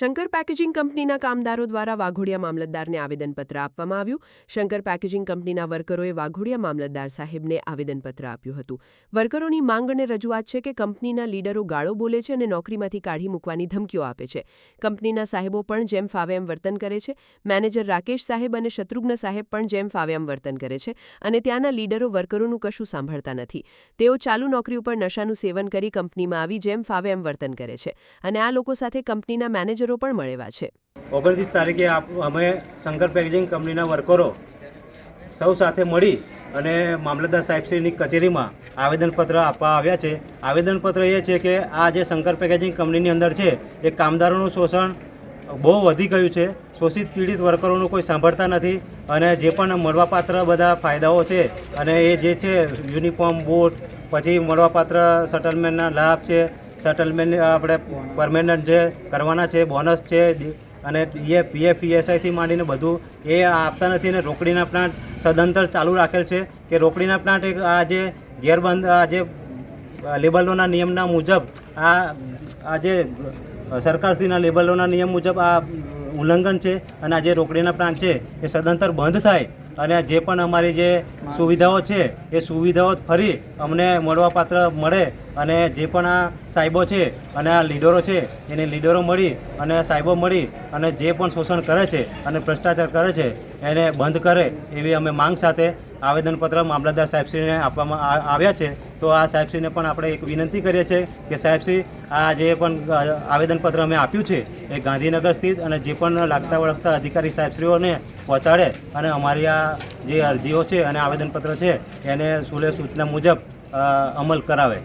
Shankar packaging કંપનીના કામદારો દ્વારા વાઘોડિયા મામલતદારને આવેદનપત્ર આપવામાં આવ્યું. શંકર પેકેજિંગ કંપનીના વર્કરોએ વાઘોડિયા મામલતદાર સાહેબને આવેદનપત્ર આપ્યું હતું. વર્કરોની માંગ અને રજૂઆત છે કે કંપનીના લીડરો ગાળો બોલે છે અને નોકરીમાંથી કાઢી મૂકવાની ધમકીઓ આપે છે. કંપનીના સાહેબો પણ જેમ ફાવે એમ વર્તન કરે છે. મેનેજર રાકેશ સાહેબ અને શત્રુઘ્ન સાહેબ પણ જેમ ફાવે એમ વર્તન કરે છે અને ત્યાંના લીડરો વર્કરોનું કશું સાંભળતા નથી. તેઓ ચાલુ નોકરી ઉપર નશાનું સેવન કરી કંપનીમાં આવી જેમ ફાવે એમ વર્તન કરે છે અને આ લોકો સાથે કંપનીના મેનેજરો પણ મળેવા છે. 29 તારીખે અમે શંકર પેકેજિંગ કંપનીના વર્કરો સૌ સાથે મળી અને મામલતદાર સાહેબશ્રીની કચેરીમાં આવેદનપત્ર આપવા આવ્યા છે. આવેદનપત્ર એ છે કે આ જે શંકર પેકેજિંગ કંપનીની અંદર છે એ કામદારોનું શોષણ બહુ વધી ગયું છે. શોષિત પીડિત વર્કરોનું કોઈ સાંભળતા નથી અને જે પણ મળવાપાત્ર બધા ફાયદાઓ છે અને એ જે છે યુનિફોર્મ, બૂટ, પછી મળવાપાત્ર સેટલમેન્ટના લાભ છે, સેટલમેન્ટ આપણે પરમેનન્ટ જે કરવાના છે, બોનસ છે અને પીએફ ESIથી માંડીને બધું એ આપતા નથી અને રોકડીના પ્લાન્ટ સદંતર ચાલુ રાખેલ છે કે રોકડીના પ્લાન્ટ એક આ જે ગેરબંધ આ જે લેબલોના નિયમના મુજબ આ જે સરકારશ્રીના લેબલોના નિયમ મુજબ આ ઉલ્લંઘન છે અને આ જે રોકડીના પ્લાન્ટ છે એ સદંતર બંધ થાય અને જે પણ અમારી જે સુવિધાઓ છે એ સુવિધાઓ ફરી અમને મળવાપાત્ર મળે અને જે પણ આ સાહેબો છે અને આ લીડરો છે એને લીડરો મળી અને સાહેબો મળી અને જે પણ શોષણ કરે છે અને ભ્રષ્ટાચાર કરે છે એને બંધ કરે એવી અમે માંગ સાથે આવેદનપત્ર મામલતદાર સાહેબશ્રીને આપવામાં આવ્યા છે. તો આ સાહેબશ્રીને પણ આપણે એક વિનંતી કરીએ છીએ કે સાહેબશ્રી આ જે પણ આવેદનપત્ર અમે આપ્યું છે એ ગાંધીનગર સ્થિત અને જે પણ લાગતા વળગતા અધિકારી સાહેબશ્રીઓને પહોંચાડે અને અમારી આ જે અરજીઓ છે અને આવેદનપત્ર છે એને સૂચના મુજબ અમલ કરાવે.